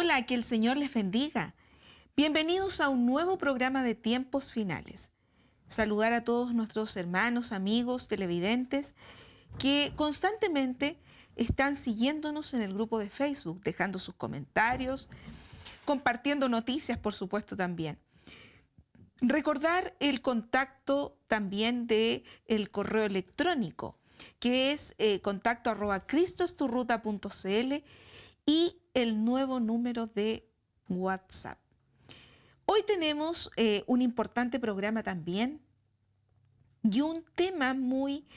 Hola, que el Señor les bendiga. Bienvenidos a un nuevo programa de Tiempos Finales. Saludar a todos nuestros hermanos, amigos, televidentes que constantemente están siguiéndonos en el grupo de Facebook, dejando sus comentarios, compartiendo noticias, por supuesto, también. Recordar el contacto también del correo electrónico, que es contacto@cristosturruta.cl y el nuevo número de WhatsApp. Hoy tenemos un importante programa también y un tema muy,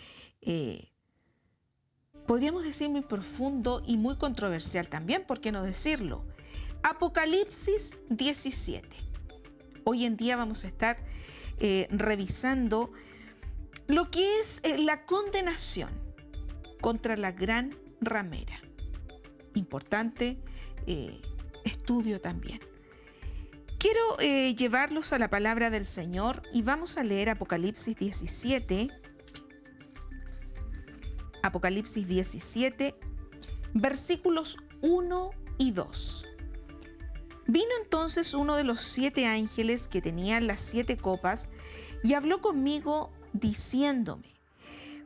podríamos decir, muy profundo y muy controversial también, ¿por qué no decirlo? Apocalipsis 17. Hoy en día vamos a estar revisando lo que es la condenación contra la gran ramera. Importante estudio también. Quiero llevarlos a la palabra del Señor y vamos a leer Apocalipsis 17. Apocalipsis 17, versículos 1 y 2. Vino entonces uno de los 7 ángeles que tenían las 7 copas y habló conmigo diciéndome: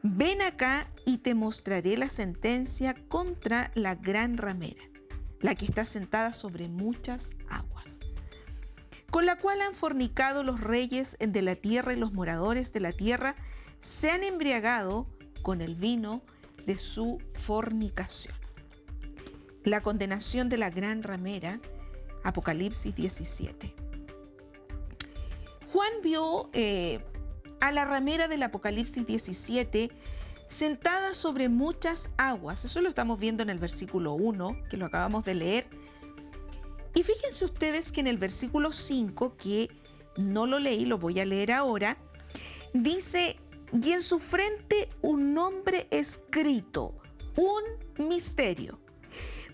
ven acá y te mostraré la sentencia contra la gran ramera, la que está sentada sobre muchas aguas, con la cual han fornicado los reyes de la tierra y los moradores de la tierra se han embriagado con el vino de su fornicación. La condenación de la gran ramera, Apocalipsis 17. Juan vio a la ramera del Apocalipsis 17 sentada sobre muchas aguas. Eso lo estamos viendo en el versículo 1, que lo acabamos de leer. Y fíjense ustedes que en el versículo 5, que no lo leí, lo voy a leer ahora, dice: y en su frente un nombre escrito, un misterio.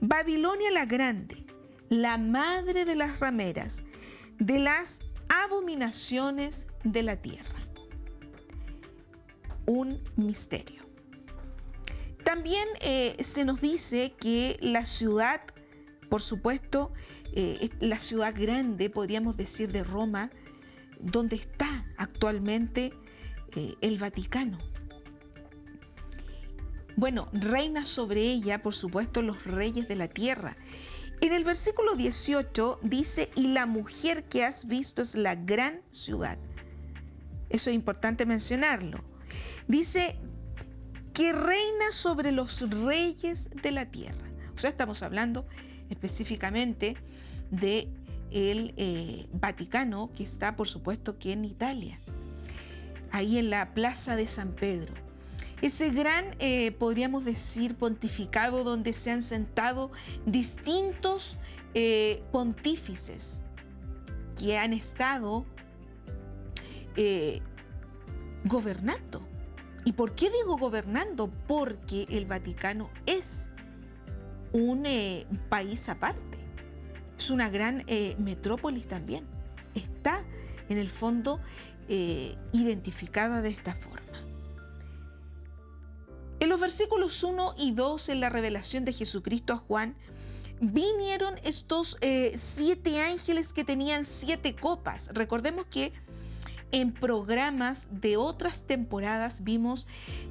Babilonia la grande, la madre de las rameras, de las abominaciones de la tierra. Un misterio. También se nos dice que la ciudad, por supuesto, la ciudad grande, podríamos decir, de Roma, donde está actualmente el Vaticano. Bueno, reina sobre ella, por supuesto, los reyes de la tierra. En el versículo 18 dice: y la mujer que has visto es la gran ciudad. Eso es importante mencionarlo. Dice que reina sobre los reyes de la tierra. O sea, estamos hablando específicamente de el Vaticano, que está, por supuesto, que en Italia, ahí en la Plaza de San Pedro. Ese gran, podríamos decir, pontificado donde se han sentado distintos pontífices que han estado gobernando. ¿Y por qué digo gobernando? Porque el Vaticano es un país aparte. Es una gran metrópolis también. Está, en el fondo, identificada de esta forma. En los versículos 1 y 2, en la revelación de Jesucristo a Juan, vinieron estos 7 ángeles que tenían 7 copas. Recordemos que en programas de otras temporadas vimos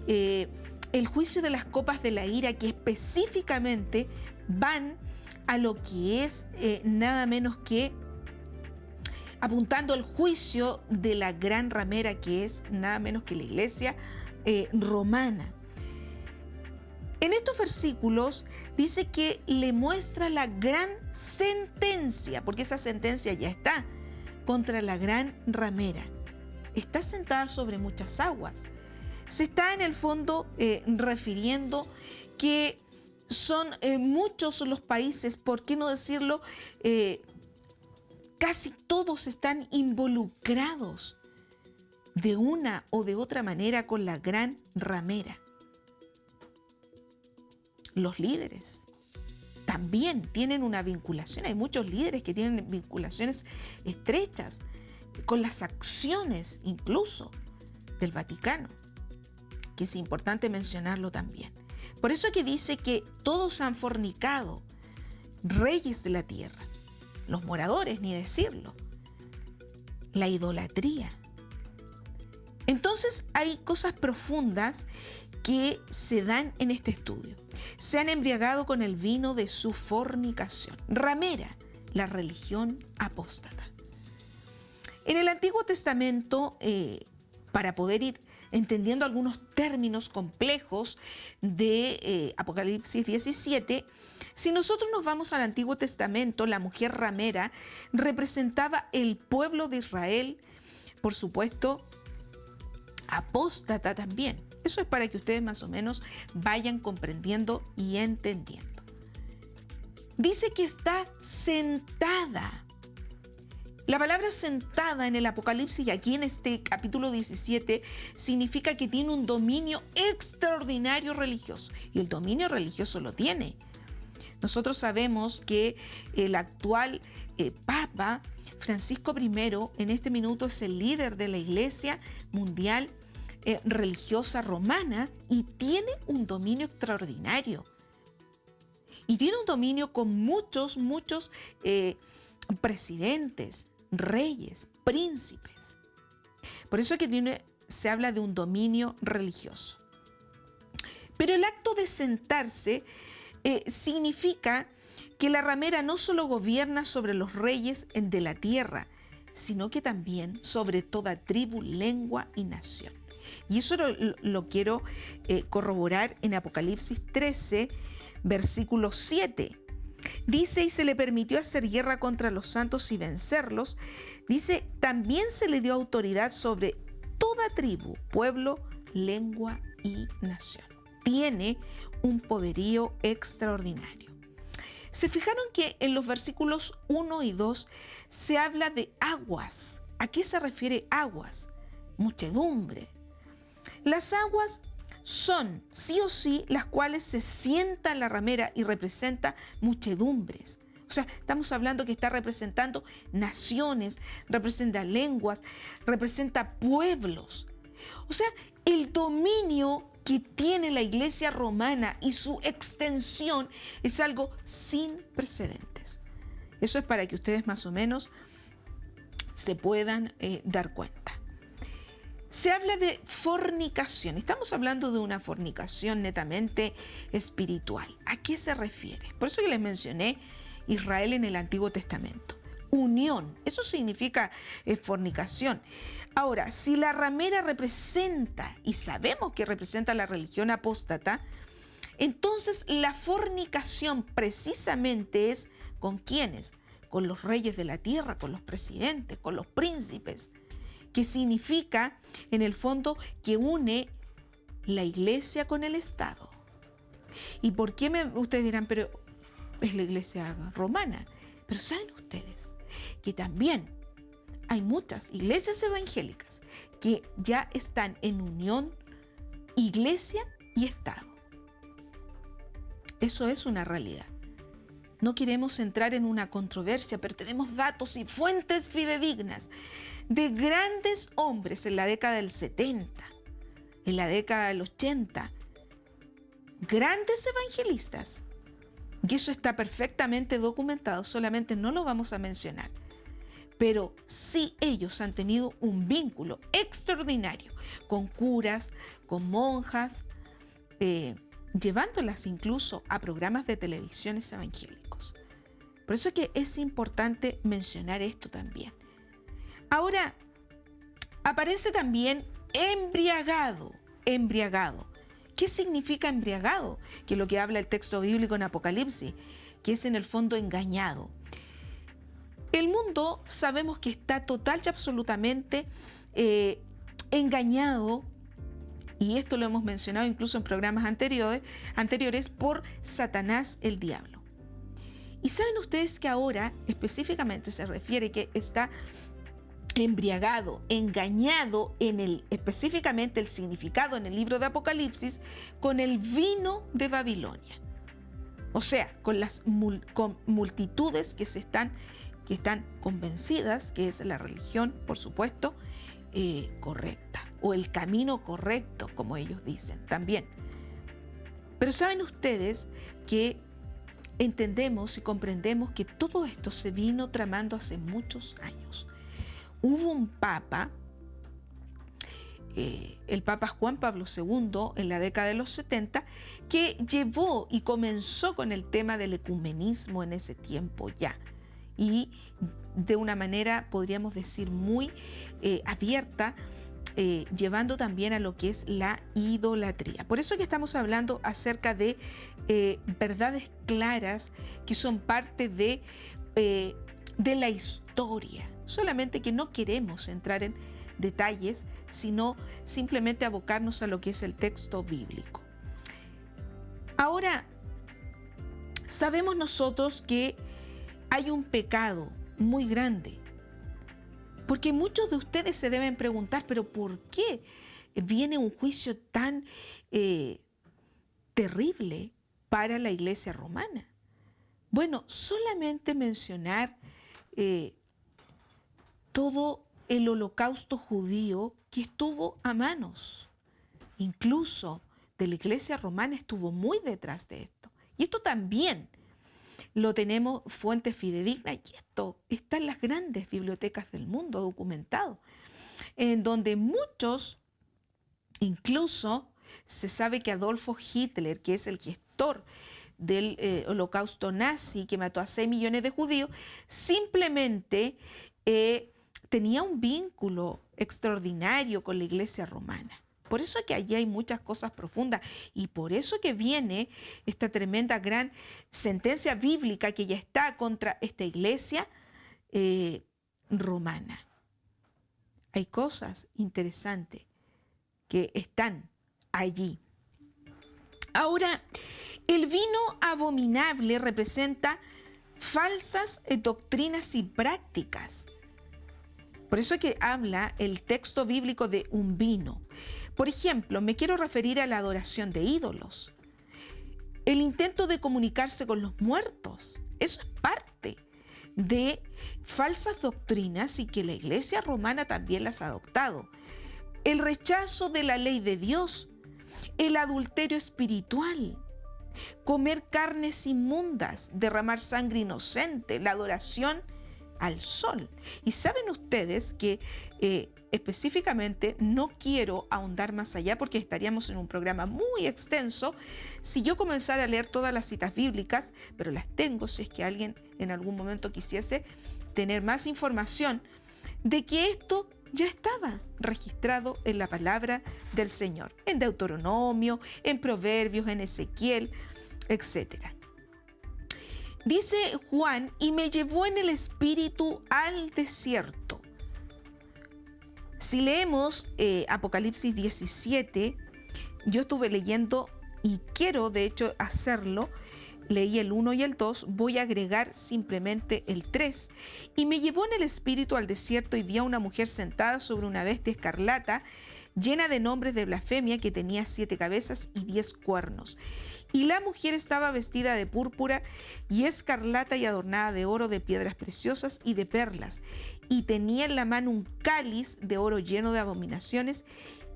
el juicio de las copas de la ira, que específicamente van a lo que es nada menos que apuntando al juicio de la gran ramera, que es nada menos que la iglesia romana. En estos versículos dice que le muestra la gran sentencia, porque esa sentencia ya está, contra la gran ramera. Está sentada sobre muchas aguas. Se está en el fondo refiriendo que son muchos los países, ¿por qué no decirlo? Casi todos están involucrados de una o de otra manera con la gran ramera. Los líderes también tienen una vinculación. Hay muchos líderes que tienen vinculaciones estrechas con las acciones incluso del Vaticano, que es importante mencionarlo también. Por eso que dice que todos han fornicado, reyes de la tierra. los moradores, ni decirlo. La idolatría. Entonces hay cosas profundas que se dan en este estudio. Se han embriagado con el vino de su fornicación. Ramera, la religión apóstata. En el Antiguo Testamento, para poder ir entendiendo algunos términos complejos de Apocalipsis 17, si nosotros nos vamos al Antiguo Testamento, la mujer ramera representaba el pueblo de Israel, por supuesto, apóstata también. Eso es para que ustedes más o menos vayan comprendiendo y entendiendo. Dice que está sentada. La palabra sentada en el Apocalipsis y aquí en este capítulo 17 significa que tiene un dominio extraordinario religioso. Y el dominio religioso lo tiene. Nosotros sabemos que el actual Papa Francisco I en este minuto es el líder de la Iglesia Mundial Religiosa Romana y tiene un dominio extraordinario. Y tiene un dominio con muchos presidentes, reyes, príncipes. Por eso es que se habla de un dominio religioso. Pero el acto de sentarse significa que la ramera no solo gobierna sobre los reyes de la tierra, sino que también sobre toda tribu, lengua y nación. Y eso lo quiero corroborar en Apocalipsis 13, versículo 7. Dice, y se le permitió hacer guerra contra los santos y vencerlos. Dice, también se le dio autoridad sobre toda tribu, pueblo, lengua y nación. Tiene un poderío extraordinario. ¿Se fijaron que en los versículos 1 y 2 se habla de aguas? ¿A qué se refiere aguas? Muchedumbre. Las aguas son, sí o sí, las cuales se sienta la ramera y representa muchedumbres. O sea, estamos hablando que está representando naciones, representa lenguas, representa pueblos. O sea, el dominio que tiene la Iglesia romana y su extensión es algo sin precedentes. Eso es para que ustedes más o menos se puedan dar cuenta. Se habla de fornicación. Estamos hablando de una fornicación netamente espiritual. ¿A qué se refiere? Por eso que les mencioné Israel en el Antiguo Testamento. Unión, eso significa fornicación. Ahora, si la ramera representa, y sabemos que representa la religión apóstata, entonces la fornicación precisamente es ¿con quiénes? Con los reyes de la tierra, con los presidentes, con los príncipes, que significa en el fondo que une la iglesia con el Estado. ¿Y por qué ustedes dirán, pero es la iglesia romana? Pero ¿saben ustedes que también hay muchas iglesias evangélicas que ya están en unión iglesia y Estado? Eso es una realidad. No queremos entrar en una controversia, pero tenemos datos y fuentes fidedignas de grandes hombres en la década del 70, en la década del 80, grandes evangelistas. Y eso está perfectamente documentado, solamente no lo vamos a mencionar. Pero sí ellos han tenido un vínculo extraordinario con curas, con monjas, llevándolas incluso a programas de televisiones evangélicos. Por eso es que es importante mencionar esto también. Ahora, aparece también embriagado. ¿Qué significa embriagado? Que es lo que habla el texto bíblico en Apocalipsis, que es en el fondo engañado. El mundo sabemos que está total y absolutamente engañado, y esto lo hemos mencionado incluso en programas anteriores por Satanás el diablo. Y saben ustedes que ahora específicamente se refiere que está embriagado, engañado específicamente el significado en el libro de Apocalipsis con el vino de Babilonia. O sea, con multitudes que están convencidas que es la religión, por supuesto, correcta, o el camino correcto, como ellos dicen también. Pero saben ustedes que entendemos y comprendemos que todo esto se vino tramando hace muchos años. Hubo un papa, el Papa Juan Pablo II, en la década de los 70, que llevó y comenzó con el tema del ecumenismo en ese tiempo ya. Y de una manera, podríamos decir, muy abierta, llevando también a lo que es la idolatría. Por eso que estamos hablando acerca de verdades claras que son parte de la historia. Solamente que no queremos entrar en detalles, sino simplemente abocarnos a lo que es el texto bíblico. Ahora, sabemos nosotros que hay un pecado muy grande, porque muchos de ustedes se deben preguntar, pero ¿por qué viene un juicio tan terrible para la Iglesia romana? Bueno, solamente mencionar todo el holocausto judío que estuvo a manos, incluso de la Iglesia romana, estuvo muy detrás de esto. Y esto también lo tenemos fuentes fidedignas, y esto está en las grandes bibliotecas del mundo documentado, en donde muchos, incluso se sabe que Adolfo Hitler, que es el gestor del holocausto nazi que mató a 6 millones de judíos, simplemente tenía un vínculo extraordinario con la Iglesia romana. Por eso es que allí hay muchas cosas profundas, y por eso que viene esta tremenda gran sentencia bíblica que ya está contra esta Iglesia romana. Hay cosas interesantes que están allí. Ahora, el vino abominable representa falsas doctrinas y prácticas. Por eso es que habla el texto bíblico de un vino. Por ejemplo, me quiero referir a la adoración de ídolos, el intento de comunicarse con los muertos. Eso es parte de falsas doctrinas y que la Iglesia romana también las ha adoptado. El rechazo de la ley de Dios, el adulterio espiritual, comer carnes inmundas, derramar sangre inocente, la adoración al sol. Y saben ustedes que específicamente no quiero ahondar más allá porque estaríamos en un programa muy extenso si yo comenzara a leer todas las citas bíblicas, pero las tengo si es que alguien en algún momento quisiese tener más información de que esto ya estaba registrado en la palabra del Señor, en Deuteronomio, en Proverbios, en Ezequiel, etcétera. Dice Juan, y me llevó en el espíritu al desierto. Si leemos Apocalipsis 17, yo estuve leyendo y quiero de hecho hacerlo, leí el 1 y el 2, voy a agregar simplemente el 3. Y me llevó en el espíritu al desierto y vi a una mujer sentada sobre una bestia escarlata, llena de nombres de blasfemia, que tenía 7 cabezas y 10 cuernos. Y la mujer estaba vestida de púrpura y escarlata y adornada de oro, de piedras preciosas y de perlas. Y tenía en la mano un cáliz de oro lleno de abominaciones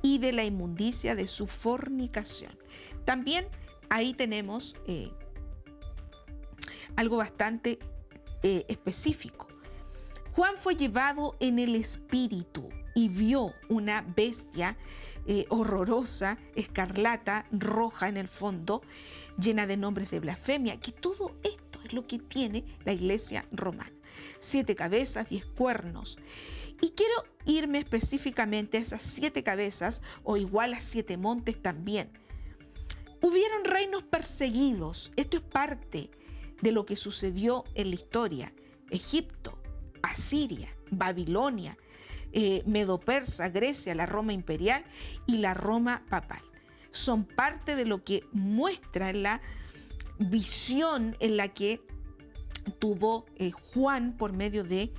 y de la inmundicia de su fornicación. También ahí tenemos algo bastante específico. Juan fue llevado en el espíritu y vio una bestia horrorosa, escarlata, roja en el fondo, llena de nombres de blasfemia, que todo esto es lo que tiene la Iglesia romana. 7 cabezas, 10 cuernos. Y quiero irme específicamente a esas 7 cabezas, o igual a 7 montes también. Hubieron reinos perseguidos. Esto es parte de lo que sucedió en la historia. Egipto, Asiria, Babilonia, Medo-Persa, Grecia, la Roma imperial y la Roma papal. Son parte de lo que muestra la visión en la que tuvo Juan por medio de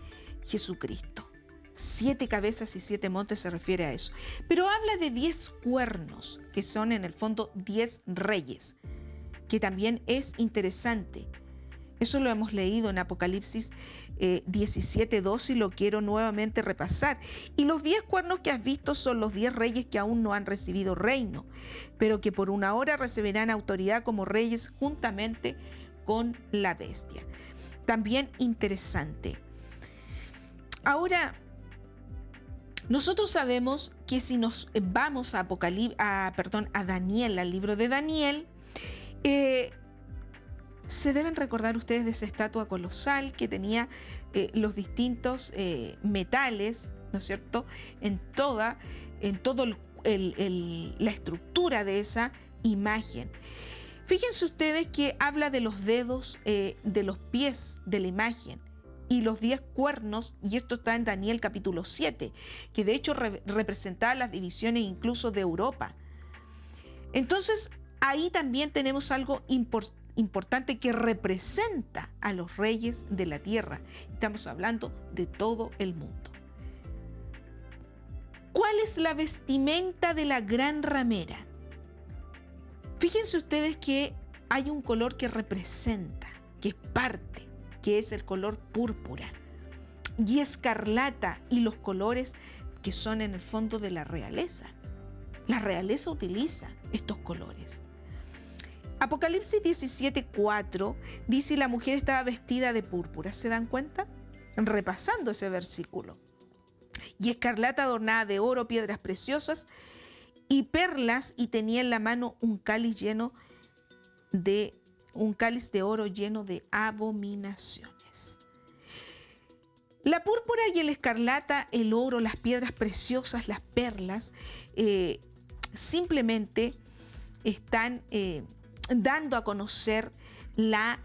Jesucristo. 7 cabezas y 7 montes se refiere a eso. Pero habla de 10 cuernos, que son en el fondo 10 reyes, que también es interesante. Eso lo hemos leído en Apocalipsis 17:2 y lo quiero nuevamente repasar. Y los 10 cuernos que has visto son los 10 reyes que aún no han recibido reino, pero que por una hora recibirán autoridad como reyes juntamente con la bestia. También interesante. Ahora, nosotros sabemos que si nos vamos a Daniel, al libro de Daniel, se deben recordar ustedes de esa estatua colosal que tenía los distintos metales, ¿no es cierto?, en todo la estructura de esa imagen. Fíjense ustedes que habla de los dedos de los pies de la imagen y los 10 cuernos, y esto está en Daniel capítulo 7, que de hecho representaba las divisiones incluso de Europa. Entonces, ahí también tenemos algo importante que representa a los reyes de la tierra. Estamos hablando de todo el mundo. ¿Cuál es la vestimenta de la gran ramera? Fíjense ustedes que hay un color que representa, que es parte, que es el color púrpura y escarlata, y los colores que son en el fondo de la realeza. La realeza utiliza estos colores. Apocalipsis 17:4 dice: la mujer estaba vestida de púrpura. ¿Se dan cuenta? Repasando ese versículo. Y escarlata adornada de oro, piedras preciosas y perlas, y tenía en la mano un cáliz de oro lleno de abominaciones. La púrpura y el escarlata, el oro, las piedras preciosas, las perlas, simplemente están dando a conocer la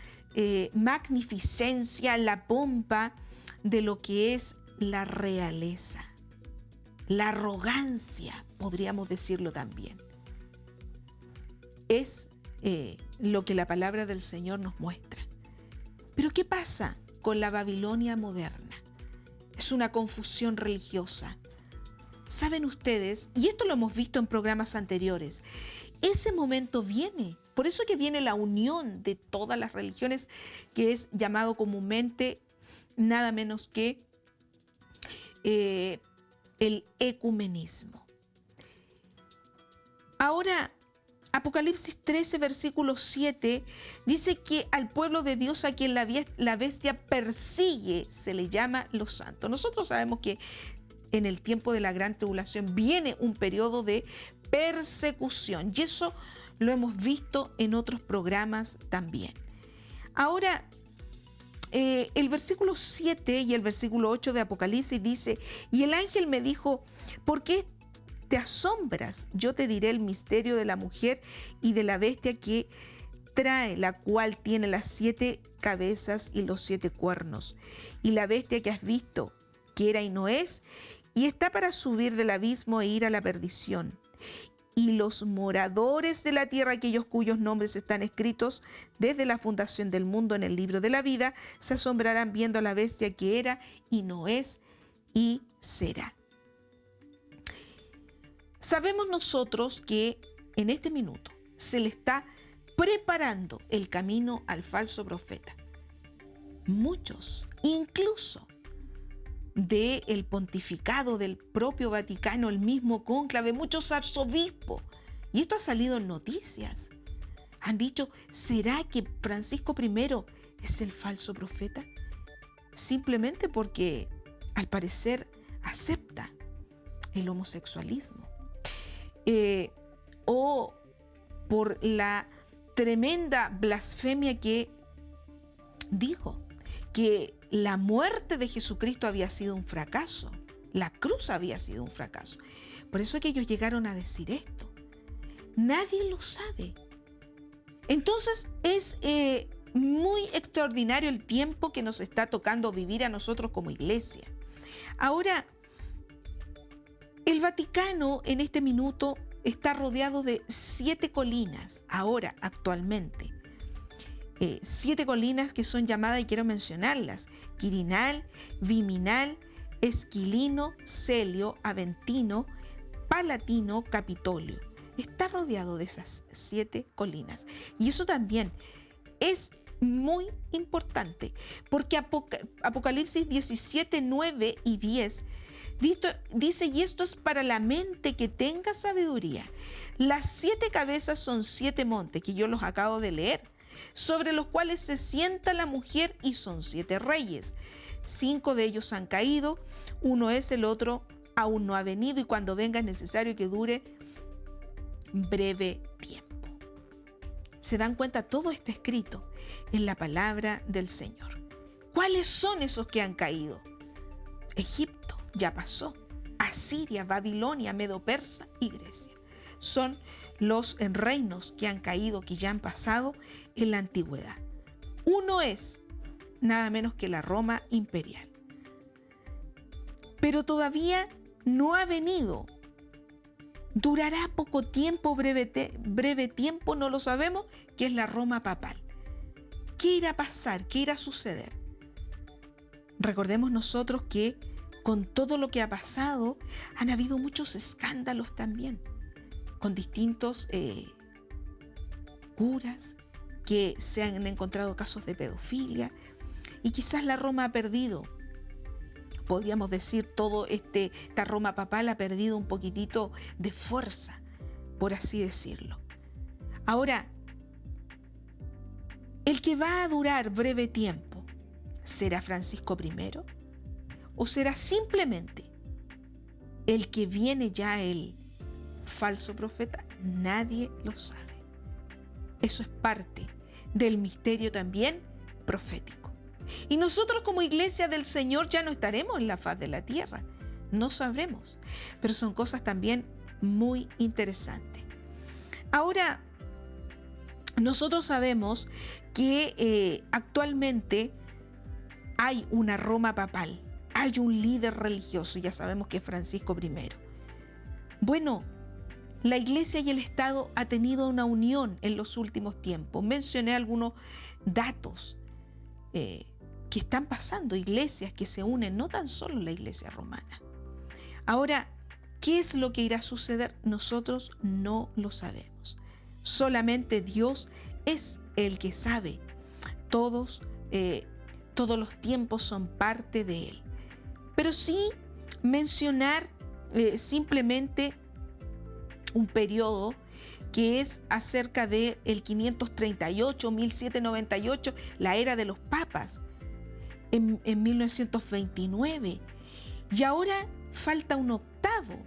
magnificencia, la pompa de lo que es la realeza, la arrogancia, podríamos decirlo también. Es lo que la palabra del Señor nos muestra. Pero ¿qué pasa con la Babilonia moderna? Es una confusión religiosa. Saben ustedes, y esto lo hemos visto en programas anteriores, ese momento viene. Por eso que viene la unión de todas las religiones, que es llamado comúnmente nada menos que el ecumenismo. Ahora, Apocalipsis 13, versículo 7, dice que al pueblo de Dios a quien la bestia persigue se le llama los santos. Nosotros sabemos que en el tiempo de la gran tribulación viene un periodo de persecución, y eso lo hemos visto en otros programas también. Ahora, el versículo 7 y el versículo 8 de Apocalipsis dice: y el ángel me dijo, ¿por qué te asombras? Yo te diré el misterio de la mujer y de la bestia que trae, la cual tiene las 7 cabezas y los 7 cuernos. Y la bestia que has visto, que era y no es, y está para subir del abismo e ir a la perdición. Y los moradores de la tierra, aquellos cuyos nombres están escritos desde la fundación del mundo en el libro de la vida, se asombrarán viendo a la bestia que era y no es y será. Sabemos nosotros que en este minuto se le está preparando el camino al falso profeta. Muchos, incluso del pontificado del propio Vaticano, el mismo cónclave, muchos arzobispos, y esto ha salido en noticias, han dicho: ¿será que Francisco I es el falso profeta? Simplemente porque al parecer acepta el homosexualismo, o por la tremenda blasfemia que dijo que la muerte de Jesucristo había sido un fracaso, la cruz había sido un fracaso. Por eso es que ellos llegaron a decir esto. Nadie lo sabe. Entonces es muy extraordinario el tiempo que nos está tocando vivir a nosotros como iglesia. Ahora, el Vaticano en este minuto está rodeado de 7 colinas, ahora, actualmente. 7 colinas que son llamadas, y quiero mencionarlas: Quirinal, Viminal, Esquilino, Celio, Aventino, Palatino, Capitolio. Está rodeado de esas 7 colinas. Y eso también es muy importante, porque Apocalipsis 17, 9 y 10 dice: y esto es para la mente que tenga sabiduría. Las 7 cabezas son 7 montes, que yo los acabo de leer. sobre los cuales se sienta la mujer, y son 7 reyes. 5 de ellos han caído, uno es, el otro aún no ha venido, y cuando venga es necesario que dure breve tiempo. ¿Se dan cuenta? Todo está escrito en la palabra del Señor. ¿Cuáles son esos que han caído? Egipto ya pasó, Asiria, Babilonia, Medo-Persa y Grecia. Son los reinos que han caído, que ya han pasado en la antigüedad. Uno es nada menos que la Roma imperial. Pero todavía no ha venido. Durará poco tiempo, breve tiempo, no lo sabemos, que es la Roma papal. ¿Qué irá a pasar? ¿Qué irá a suceder? Recordemos nosotros que con todo lo que ha pasado han habido muchos escándalos también, con distintos curas que se han encontrado casos de pedofilia, y quizás la Roma ha perdido, podríamos decir, esta Roma papal ha perdido un poquitito de fuerza, por así decirlo. Ahora, el que va a durar breve tiempo, ¿será Francisco I? ¿O será simplemente el que viene ya, el falso profeta? Nadie lo sabe. Eso es parte del misterio también profético. Y nosotros como iglesia del Señor ya no estaremos en la faz de la tierra. No sabremos. Pero son cosas también muy interesantes. Ahora, nosotros sabemos que actualmente hay una Roma papal. Hay un líder religioso, ya sabemos que es Francisco I. Bueno, la Iglesia y el Estado ha tenido una unión en los últimos tiempos. Mencioné algunos datos que están pasando, iglesias que se unen, no tan solo la Iglesia romana. Ahora, ¿qué es lo que irá a suceder? Nosotros no lo sabemos. Solamente Dios es el que sabe. Todos los tiempos son parte de Él. Pero sí mencionar simplemente un periodo que es acerca del 538, 1798, la era de los papas, en 1929. Y ahora falta un octavo.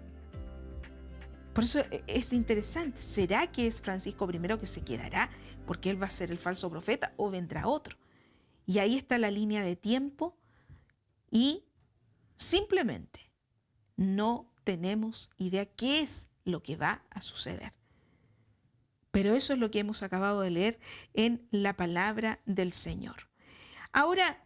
Por eso es interesante. ¿Será que es Francisco I que se quedará porque él va a ser el falso profeta, o vendrá otro? Y ahí está la línea de tiempo, y simplemente no tenemos idea qué es lo que va a suceder. Pero eso es lo que hemos acabado de leer en la palabra del Señor. Ahora,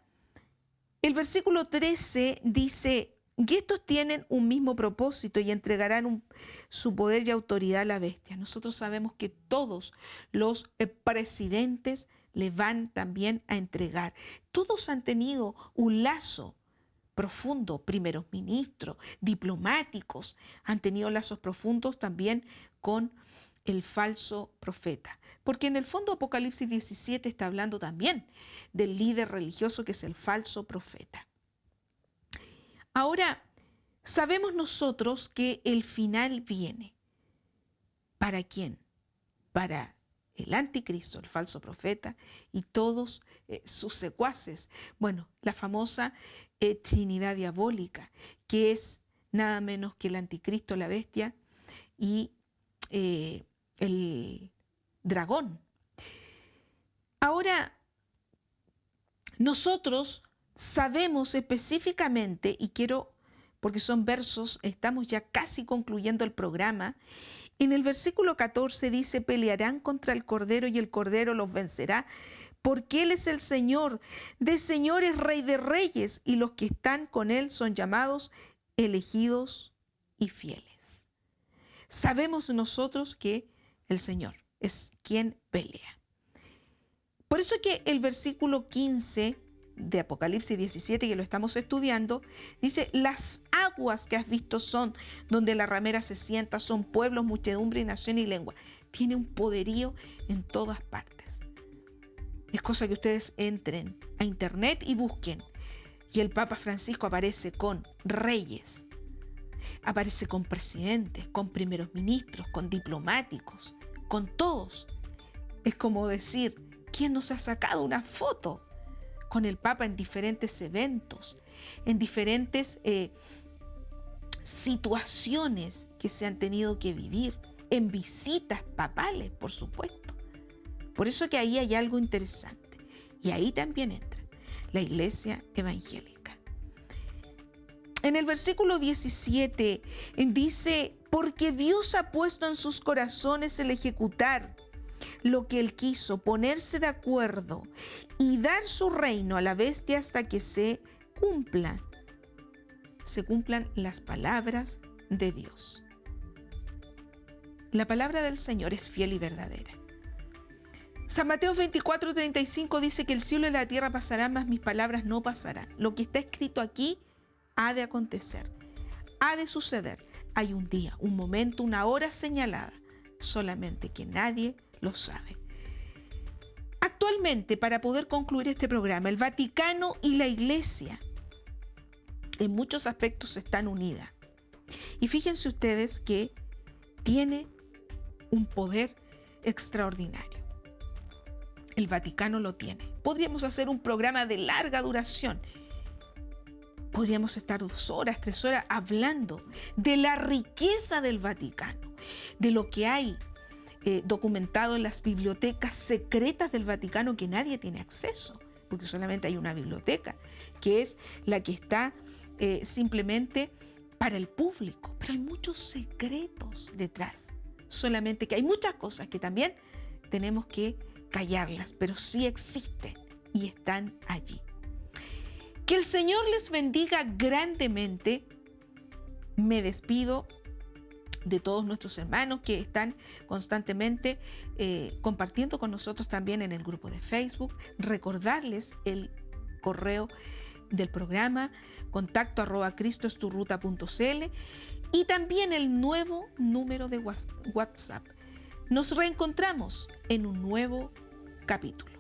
el versículo 13 dice: y estos tienen un mismo propósito y entregarán su poder y autoridad a la bestia. Nosotros sabemos que todos los presidentes le van también a entregar. Todos han tenido un lazo profundo, primeros ministros, diplomáticos, han tenido lazos profundos también con el falso profeta. Porque en el fondo Apocalipsis 17 está hablando también del líder religioso que es el falso profeta. Ahora, sabemos nosotros que el final viene. ¿Para quién? Para el anticristo, el falso profeta, y todos sus secuaces. Bueno, la famosa Trinidad diabólica, que es nada menos que el anticristo, la bestia, y el dragón. Ahora, nosotros sabemos específicamente, y quiero, porque son versos, estamos ya casi concluyendo el programa. En el versículo 14 dice: pelearán contra el Cordero y el Cordero los vencerá, porque Él es el Señor de señores, Rey de reyes, y los que están con Él son llamados, elegidos y fieles. Sabemos nosotros que el Señor es quien pelea. Por eso que el versículo 15 de Apocalipsis 17, que lo estamos estudiando, dice: las aguas que has visto son donde la ramera se sienta, son pueblos, muchedumbre, y nación y lengua. Tiene un poderío en todas partes. Es cosa que ustedes entren a internet y busquen. Y el Papa Francisco aparece con reyes, aparece con presidentes, con primeros ministros, con diplomáticos, con todos. Es como decir, ¿Quién nos ha sacado una foto con el Papa en diferentes eventos, en diferentes situaciones que se han tenido que vivir, en visitas papales, por supuesto? Por eso que ahí hay algo interesante. Y ahí también entra la iglesia evangélica. En el versículo 17 dice, porque Dios ha puesto en sus corazones el ejecutar lo que Él quiso, ponerse de acuerdo y dar su reino a la bestia hasta que se cumplan las palabras de Dios. La palabra del Señor es fiel y verdadera. San Mateo 24:35 dice que el cielo y la tierra pasarán, mas mis palabras no pasarán. Lo que está escrito aquí ha de acontecer, ha de suceder. Hay un día, un momento, una hora señalada, solamente que nadie lo sabe. Actualmente, para poder concluir este programa, el Vaticano y la Iglesia en muchos aspectos están unidas. Y fíjense ustedes que tiene un poder extraordinario. El Vaticano lo tiene. Podríamos hacer un programa de larga duración. Podríamos estar 2 horas, 3 horas hablando de la riqueza del Vaticano, de lo que hay documentado en las bibliotecas secretas del Vaticano que nadie tiene acceso, porque solamente hay una biblioteca, que es la que está simplemente para el público. Pero hay muchos secretos detrás, solamente que hay muchas cosas que también tenemos que callarlas, pero sí existen y están allí. Que el Señor les bendiga grandemente. Me despido de todos nuestros hermanos que están constantemente compartiendo con nosotros también en el grupo de Facebook. Recordarles el correo del programa, contacto@cristoesturruta.cl, y también el nuevo número de WhatsApp. Nos reencontramos en un nuevo capítulo.